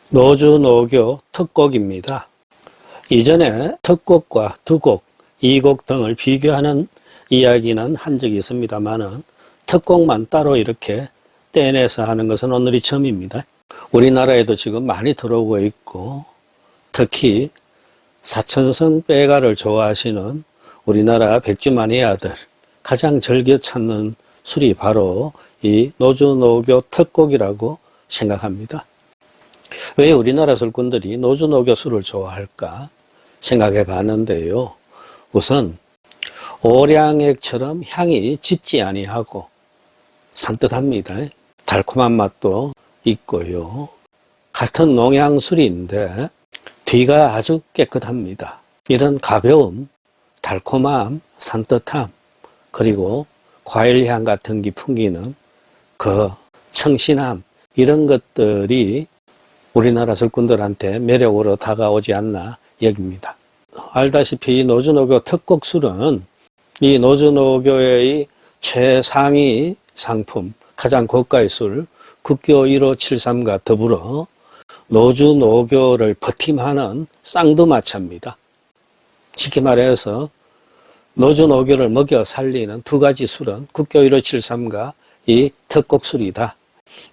노주노교 특곡입니다. 이전에 특곡과 두곡, 이곡 등을 비교하는 이야기는 한 적이 있습니다만은 특곡만 따로 이렇게 떼내서 하는 것은 오늘이 처음입니다. 우리나라에도 지금 많이 들어오고 있고 특히 사천성 빼가를 좋아하시는 우리나라 백주만의 아들 가장 즐겨 찾는 술이 바로 이 노주노교 특곡이라고 생각합니다. 왜 우리나라 술꾼들이 노주노교 술을 좋아할까 생각해 봤는데요. 우선 오량액처럼 향이 짙지 아니하고 산뜻합니다. 달콤한 맛도 있고요. 같은 농향술인데 뒤가 아주 깨끗합니다. 이런 가벼움, 달콤함, 산뜻함, 그리고 과일향 같은 게 풍기는 그 청신함, 이런 것들이 우리나라 술꾼들한테 매력으로 다가오지 않나 여깁니다. 알다시피 노주노교 특곡술은 이 노주노교의 최상위 상품, 가장 고가의 술 국교 1573과 더불어 노주노교를 버팀하는 쌍두마차입니다. 쉽게 말해서 노주노교를 먹여 살리는 두 가지 술은 국교 1573과 이 특곡술이다.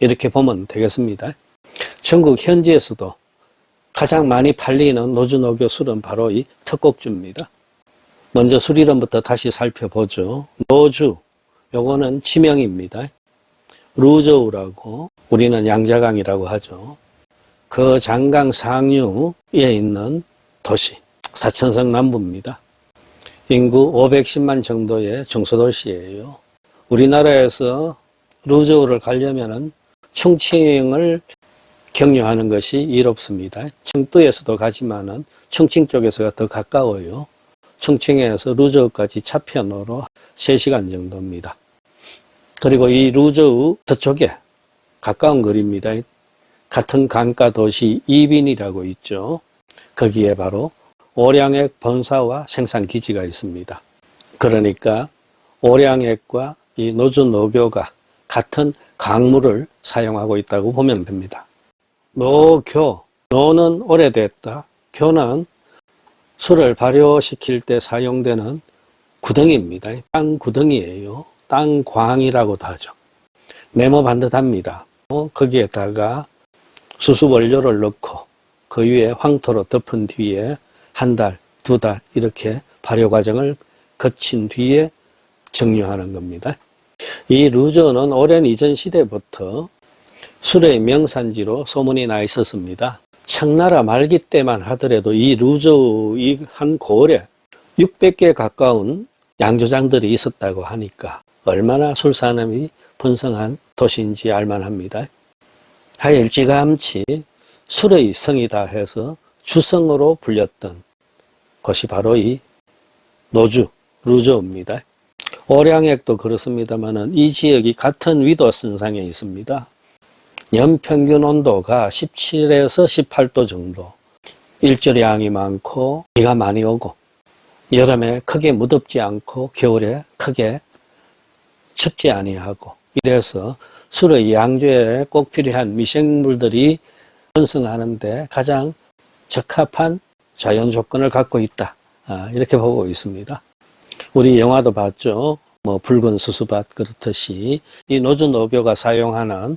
이렇게 보면 되겠습니다. 전국 현지에서도 가장 많이 팔리는 노주노교 술은 바로 이 특곡주입니다. 먼저 술 이름부터 다시 살펴보죠. 노주, 요거는 지명입니다. 루저우라고 우리는 양자강이라고 하죠. 그 장강 상류에 있는 도시, 사천성 남부입니다. 인구 510만 정도의 중소도시예요. 우리나라에서 루저우를 가려면은 충칭을 경유하는 것이 이롭습니다. 청두에서도 가지만은 충칭 쪽에서가 더 가까워요. 충칭에서 루저우까지 차편으로 3시간 정도입니다. 그리고 이 루저우 저쪽에 가까운 거리입니다. 같은 강가 도시 이빈이라고 있죠. 거기에 바로 오량액 본사와 생산 기지가 있습니다. 그러니까 오량액과 이 노주노교가 같은 강물을 사용하고 있다고 보면 됩니다. 노교, 노는 오래됐다, 교는 술을 발효시킬 때 사용되는 구덩이입니다. 땅 구덩이에요. 땅광이라고도 하죠. 네모 반듯합니다. 거기에다가 수수 원료를 넣고 그 위에 황토로 덮은 뒤에 한 달, 두 달 이렇게 발효 과정을 거친 뒤에 증류하는 겁니다. 이 루저는 오랜 이전 시대부터 술의 명산지로 소문이 나 있었습니다. 청나라 말기 때만 하더라도 이 루저우 한 고을에 600개 가까운 양조장들이 있었다고 하니까 얼마나 술산업이 번성한 도시인지 알만합니다. 하여 일찌감치 술의 성이다 해서 주성으로 불렸던 곳이 바로 이 노주, 루저우입니다. 오량액도 그렇습니다만 이 지역이 같은 위도선상에 있습니다. 연평균 온도가 17에서 18도 정도, 일조량이 많고 비가 많이 오고 여름에 크게 무덥지 않고 겨울에 크게 춥지 아니하고 이래서 술의 양조에 꼭 필요한 미생물들이 번성하는데 가장 적합한 자연 조건을 갖고 있다. 이렇게 보고 있습니다. 우리 영화도 봤죠. 붉은 수수밭 그렇듯이 이 노주노교가 사용하는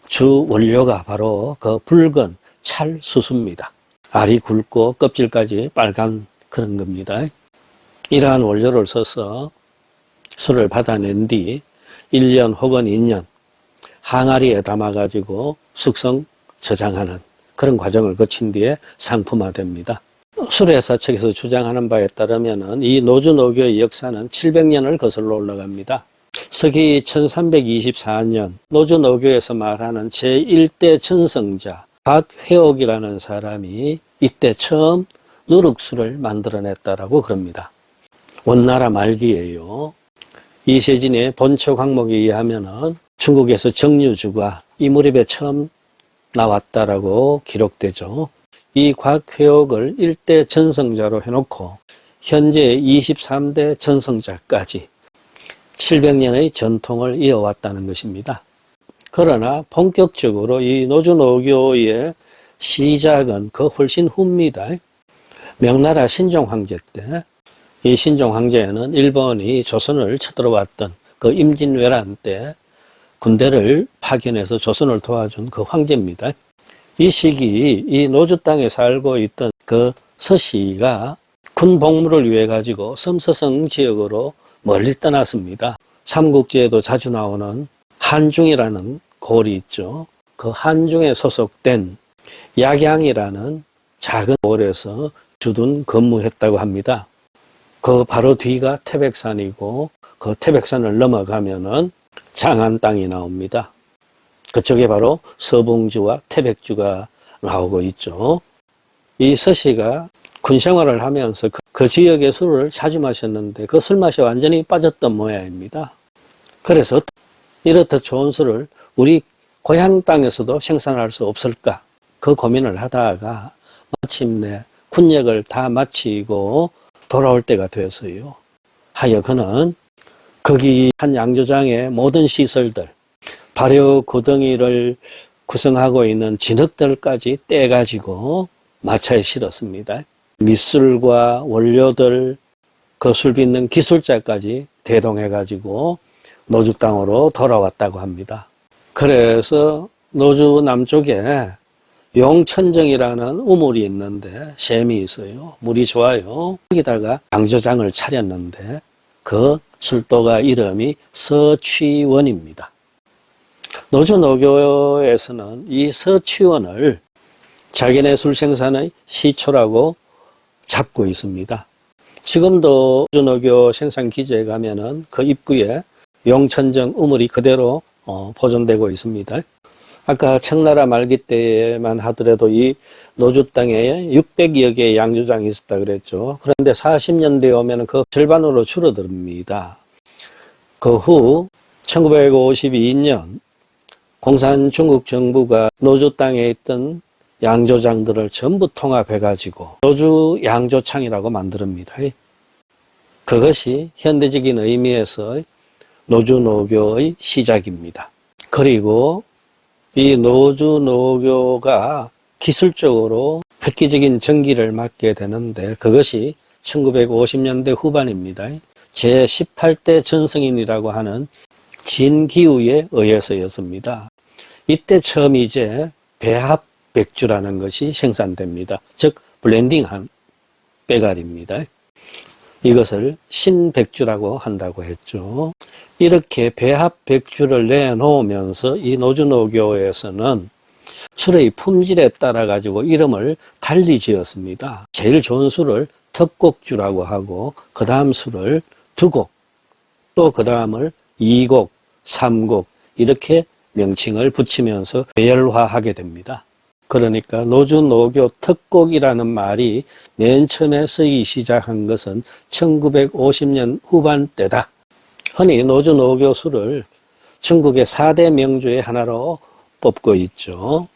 주 원료가 바로 그 붉은 찰수수입니다. 알이 굵고 껍질까지 빨간 그런 겁니다. 이러한 원료를 써서 술을 받아낸 뒤 1년 혹은 2년 항아리에 담아가지고 숙성 저장하는 그런 과정을 거친 뒤에 상품화됩니다. 술회사 측에서 주장하는 바에 따르면 이 노주노교의 역사는 700년을 거슬러 올라갑니다. 서기 1324년 노주노교에서 말하는 제1대 전성자 박회옥이라는 사람이 이때 처음 누룩술을 만들어냈다라고 그럽니다. 원나라 말기에요. 이세진의 본초 항목에 의하면 중국에서 정유주가 이 무렵에 처음 나왔다라고 기록되죠. 이 곽회옥을 일대 전성자로 해놓고 현재 23대 전승자까지 700년의 전통을 이어왔다는 것입니다. 그러나 본격적으로 이 노주노교의 시작은 그 훨씬 후입니다. 명나라 신종황제 때, 이 신종황제는 일본이 조선을 쳐들어왔던 그 임진왜란 때 군대를 파견해서 조선을 도와준 그 황제입니다. 이 시기 이 노주 땅에 살고 있던 그 서씨가 군 복무를 위해 가지고 섬서성 지역으로 멀리 떠났습니다. 삼국지에도 자주 나오는 한중이라는 골이 있죠. 그 한중에 소속된 약양이라는 작은 골에서 주둔 근무했다고 합니다. 그 바로 뒤가 태백산이고 그 태백산을 넘어가면은 장안 땅이 나옵니다. 그쪽에 바로 서봉주와 태백주가 나오고 있죠. 이 서씨가 군 생활을 하면서 그 지역의 술을 자주 마셨는데 그 술맛이 완전히 빠졌던 모양입니다. 그래서 이렇듯 좋은 술을 우리 고향 땅에서도 생산할 수 없을까 그 고민을 하다가 마침내 군역을 다 마치고 돌아올 때가 되었어요. 하여 그는 거기 한 양조장의 모든 시설들, 발효 구덩이를 구성하고 있는 진흙들까지 떼가지고 마차에 실었습니다. 밑술과 원료들, 그 술 빚는 기술자까지 대동해가지고 노주 땅으로 돌아왔다고 합니다. 그래서 노주 남쪽에 용천정이라는 우물이 있는데 샘이 있어요. 물이 좋아요. 거기다가 양조장을 차렸는데 그 술도가 이름이 서취원입니다. 노주노교에서는 이 서취원을 자기네 술 생산의 시초라고 잡고 있습니다. 지금도 노주노교 생산 기지에 가면은 그 입구에 용천정 우물이 그대로 보존되고 있습니다. 아까 청나라 말기 때만 하더라도 이 노주 땅에 600여 개의 양조장이 있었다 그랬죠. 그런데 40년대에 오면 그 절반으로 줄어듭니다. 그 후 1952년 공산 중국 정부가 노주 땅에 있던 양조장들을 전부 통합해가지고 노주 양조창이라고 만듭니다. 그것이 현대적인 의미에서 노주노교의 시작입니다. 그리고 이 노주노교가 기술적으로 획기적인 전기를 맡게 되는데 그것이 1950년대 후반입니다. 제18대 전승인이라고 하는 진기우에 의해서였습니다. 이때 처음 이제 배합 백주라는 것이 생산됩니다. 즉 블렌딩한 빼갈입니다. 이것을 신백주라고 한다고 했죠. 이렇게 배합 백주를 내놓으면서 이 노주노교에서는 술의 품질에 따라 가지고 이름을 달리 지었습니다. 제일 좋은 술을 특곡주라고 하고 그 다음 술을 두곡, 또 그 다음을 2곡, 3곡 이렇게 명칭을 붙이면서 배열화하게 됩니다. 그러니까 노주노교 특곡이라는 말이 맨 처음에 쓰기 시작한 것은 1950년 후반대다. 흔히 노주노교 술을 중국의 4대 명주의 하나로 뽑고 있죠.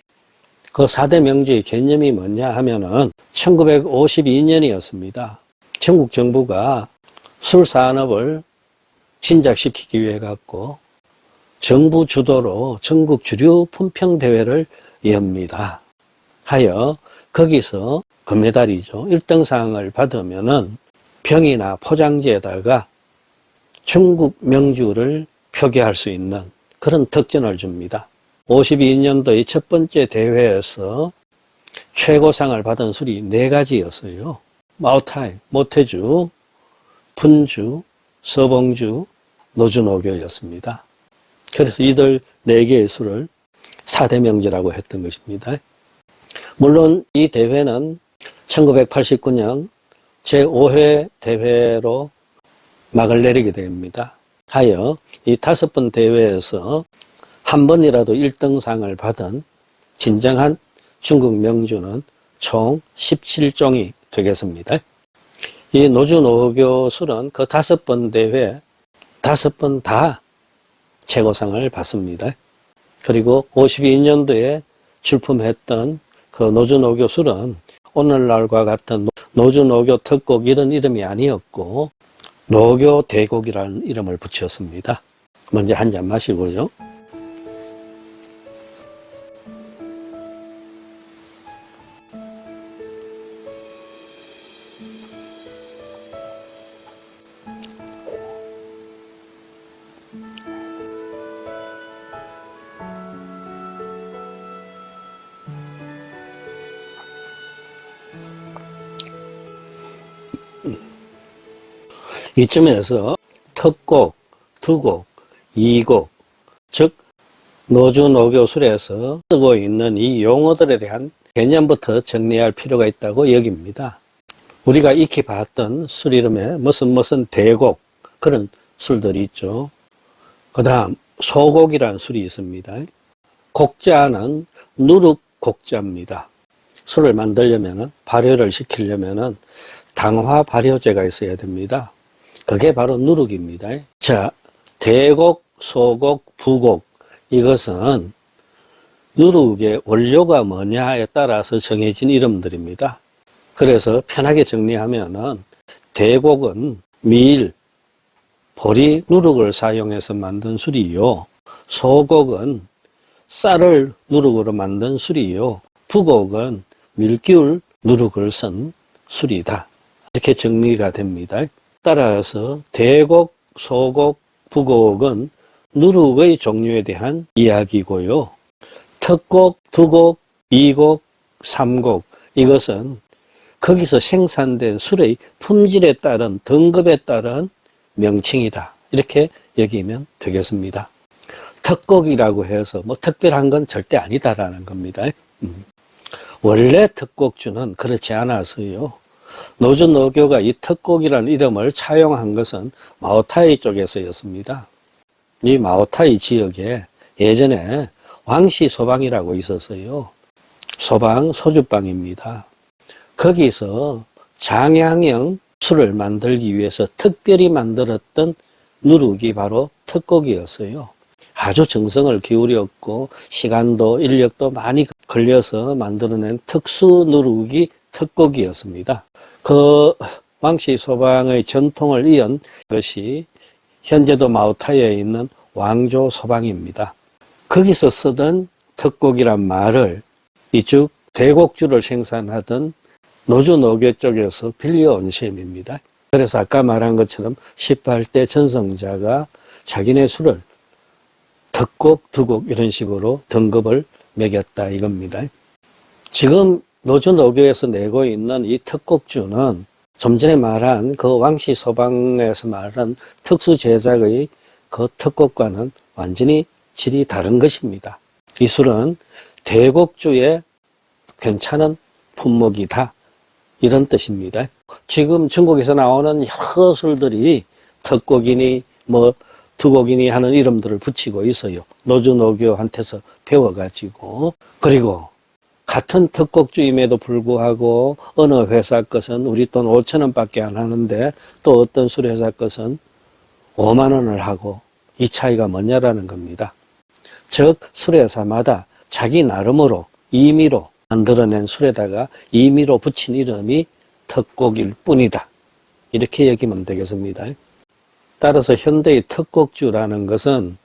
그 4대 명주의 개념이 뭐냐 하면은 1952년이었습니다. 중국 정부가 술 산업을 진작시키기 위해 갖고 정부 주도로 전국 주류 품평 대회를 엽니다. 하여 거기서 금메달이죠. 1등상을 받으면은 병이나 포장지에다가 중국 명주를 표기할 수 있는 그런 특전을 줍니다. 52년도의 첫 번째 대회에서 최고상을 받은 술이 4가지였어요. 마오타이, 모태주, 분주, 서봉주, 노주노교였습니다. 그래서 이들 4개의 술을 4대 명주라고 했던 것입니다. 물론 이 대회는 1989년 제5회 대회로 막을 내리게 됩니다. 하여 이 5번 대회에서 한 번이라도 1등상을 받은 진정한 중국 명주는 총 17종이 되겠습니다. 이 노주노교 술은 그 5번 대회 5번 다 최고상을 받습니다. 그리고 52년도에 출품했던 그 노주노교 술은 오늘날과 같은 노주, 노교, 특곡 이런 이름이 아니었고 노교, 대곡이라는 이름을 붙였습니다. 먼저 한 잔 마시고요. 이쯤에서 특곡, 두곡, 이곡, 즉 노주, 노교 술에서 쓰고 있는 이 용어들에 대한 개념부터 정리할 필요가 있다고 여깁니다. 우리가 익히 봤던 술 이름에 무슨 대곡 그런 술들이 있죠. 그 다음 소곡이라는 술이 있습니다. 곡자는 누룩곡자입니다. 술을 만들려면 발효를 시키려면 당화 발효제가 있어야 됩니다. 그게 바로 누룩입니다. 자, 대곡, 소곡, 부곡 이것은 누룩의 원료가 뭐냐에 따라서 정해진 이름들입니다. 그래서 편하게 정리하면은 대곡은 밀, 보리, 누룩을 사용해서 만든 술이요. 소곡은 쌀을 누룩으로 만든 술이요. 부곡은 밀기울, 누룩을 쓴 술이다. 이렇게 정리가 됩니다. 따라서 대곡, 소곡, 부곡은 누룩의 종류에 대한 이야기고요. 특곡, 두곡, 이곡, 삼곡 이것은 거기서 생산된 술의 품질에 따른 등급에 따른 명칭이다. 이렇게 여기면 되겠습니다. 특곡이라고 해서 뭐 특별한 건 절대 아니다라는 겁니다. 원래 특곡주는 그렇지 않았어요. 노주, 노교가 이 특곡이라는 이름을 차용한 것은 마오타이 쪽에서였습니다. 이 마오타이 지역에 예전에 왕씨 소방이라고 있었어요. 소방, 소주방입니다. 거기서 장양형 술을 만들기 위해서 특별히 만들었던 누룩이 바로 특곡이었어요. 아주 정성을 기울였고 시간도 인력도 많이 걸려서 만들어낸 특수 누룩이 특곡이었습니다. 그 왕씨 소방의 전통을 이은 것이 현재도 마오타이에 있는 왕조 소방입니다. 거기서 쓰던 특곡이란 말을 이쪽 대곡주를 생산하던 노주 노교 쪽에서 빌려온 셈입니다. 그래서 아까 말한 것처럼 18대 전성자가 자기네 술을 특곡, 두곡 이런 식으로 등급을 매겼다 이겁니다. 지금 노주 노교에서 내고 있는 이 특곡주는 좀 전에 말한 그 왕씨 소방에서 말한 특수 제작의 그 특곡과는 완전히 질이 다른 것입니다. 이 술은 대곡주의 괜찮은 품목이다. 이런 뜻입니다. 지금 중국에서 나오는 여러 술들이 특곡이니 뭐 두곡이니 하는 이름들을 붙이고 있어요. 노주 노교한테서 배워가지고. 그리고 같은 특곡주임에도 불구하고 어느 회사 것은 우리 돈 5천 원밖에 안 하는데 또 어떤 술 회사 것은 5만 원을 하고 이 차이가 뭐냐라는 겁니다. 즉 술회사마다 자기 나름으로 임의로 만들어낸 술에다가 임의로 붙인 이름이 특곡일 뿐이다. 이렇게 여기면 되겠습니다. 따라서 현대의 특곡주라는 것은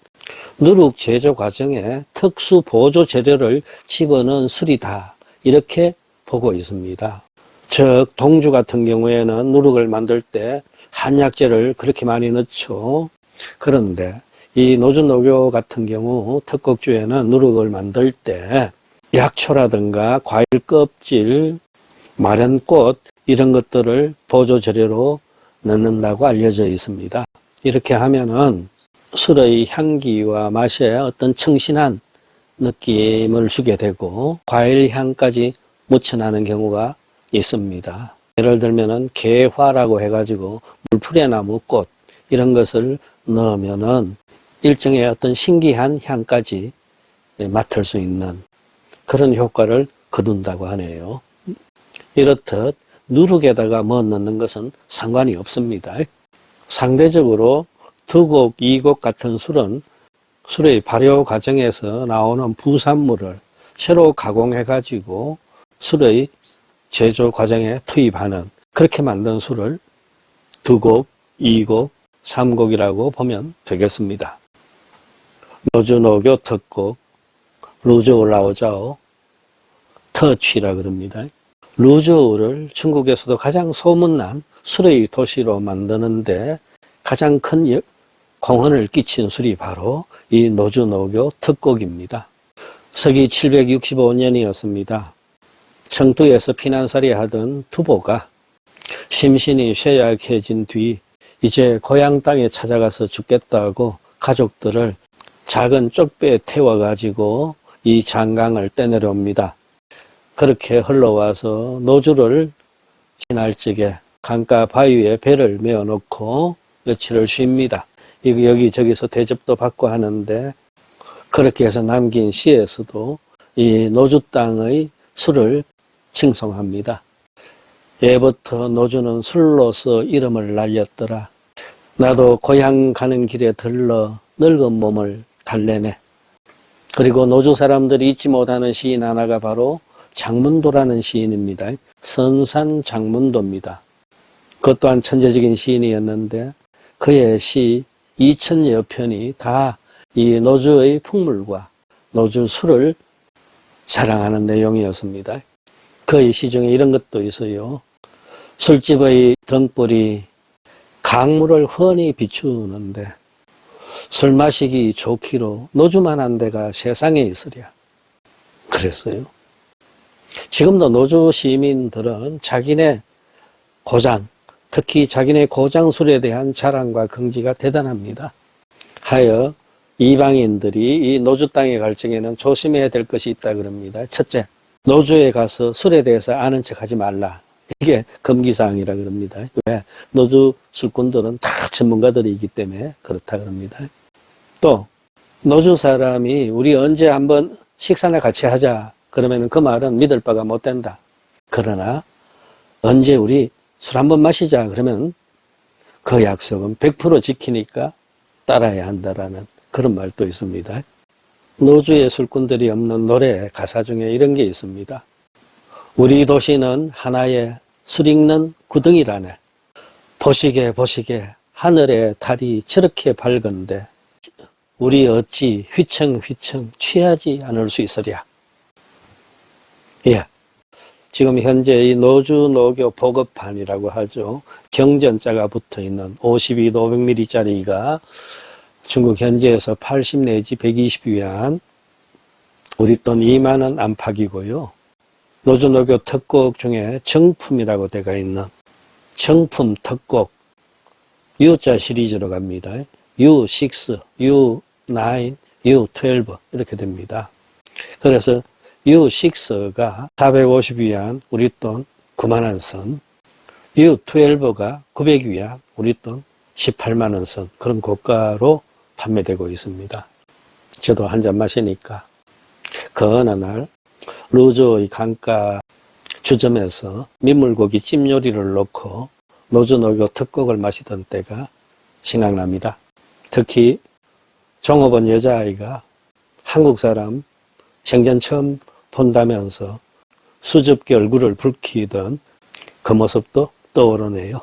누룩 제조 과정에 특수 보조 재료를 집어넣은 술이다. 이렇게 보고 있습니다. 즉 동주 같은 경우에는 누룩을 만들 때 한약재를 그렇게 많이 넣죠. 그런데 이 노주 노교 같은 경우 특곡주에는 누룩을 만들 때 약초라든가 과일 껍질, 마련꽃 이런 것들을 보조 재료로 넣는다고 알려져 있습니다. 이렇게 하면은 술의 향기와 맛에 어떤 청신한 느낌을 주게 되고 과일 향까지 묻혀나는 경우가 있습니다. 예를 들면은 개화라고 해가지고 물풀의나무 꽃 이런 것을 넣으면은 일종의 어떤 신기한 향까지 맡을 수 있는 그런 효과를 거둔다고 하네요. 이렇듯 누룩에다가 뭐 넣는 것은 상관이 없습니다. 상대적으로 두곡, 이곡 같은 술은 술의 발효 과정에서 나오는 부산물을 새로 가공해 가지고 술의 제조 과정에 투입하는 그렇게 만든 술을 2곡, 2곡, 3곡이라고 보면 되겠습니다. 노주 노교 특곡, 루저우 라오자오 터취라 그럽니다. 루저우를 중국에서도 가장 소문난 술의 도시로 만드는데 가장 큰 공헌을 끼친 술이 바로 이 노주노교 특곡입니다. 서기 765년이었습니다. 청두에서 피난살이 하던 투보가 심신이 쇠약해진 뒤 이제 고향 땅에 찾아가서 죽겠다고 가족들을 작은 쪽배에 태워가지고 이 장강을 떼내려옵니다. 그렇게 흘러와서 노주를 지날 적에 강가 바위에 배를 메어놓고 며칠을 쉽니다. 여기저기서 대접도 받고 하는데 그렇게 해서 남긴 시에서도 이 노주 땅의 술을 칭송합니다. 예부터 노주는 술로서 이름을 날렸더라. 나도 고향 가는 길에 들러 늙은 몸을 달래네. 그리고 노주 사람들이 잊지 못하는 시인 하나가 바로 장문도라는 시인입니다. 선산 장문도입니다. 그것 또한 천재적인 시인이었는데 그의 시 2000여 편이 다 이 노주의 풍물과 노주 술을 자랑하는 내용이었습니다. 그의 시 중에 이런 것도 있어요. 술집의 등불이 강물을 훤히 비추는데 술 마시기 좋기로 노주만한 데가 세상에 있으랴. 그랬어요. 지금도 노주 시민들은 자기네 고장, 특히 자기네 고장술에 대한 자랑과 긍지가 대단합니다. 하여 이방인들이 이 노주 땅에 갈 적에는 조심해야 될 것이 있다 그럽니다. 첫째, 노주에 가서 술에 대해서 아는 척하지 말라. 이게 금기사항이라 그럽니다. 왜? 노주 술꾼들은 다 전문가들이기 때문에 그렇다 그럽니다. 또 노주 사람이 우리 언제 한번 식사나 같이 하자 그러면 그 말은 믿을 바가 못 된다. 그러나 언제 우리 술 한번 마시자 그러면 그 약속은 100% 지키니까 따라야 한다라는 그런 말도 있습니다. 노주의 술꾼들이 없는 노래 가사 중에 이런 게 있습니다. 우리 도시는 하나의 술 익는 구덩이라네. 보시게 보시게 하늘의 달이 저렇게 밝은데 우리 어찌 휘청휘청 취하지 않을 수 있으랴. 예, 지금 현재 이 노주 노교 보급판이라고 하죠. 경전자가 붙어있는 52, 500ml짜리가 중국 현지에서 80 내지 120위안, 우리 돈 2만 원 안팎이고요. 노주 노교 특곡 중에 정품이라고 되어 있는 정품 특곡 U자 시리즈로 갑니다. U6, U9, U12 이렇게 됩니다. 그래서 U6가 450위안, 우리 돈 9만원 선, U12가 900위안, 우리 돈 18만원 선, 그런 고가로 판매되고 있습니다. 저도 한 잔 마시니까 그 어느 날 루저의 강가 주점에서 민물고기 찜 요리를 놓고 노주노교 특곡을 마시던 때가 생각납니다. 특히 종업원 여자아이가 한국 사람 생전 처음 본다면서 수줍게 얼굴을 붉히던 그 모습도 떠오르네요.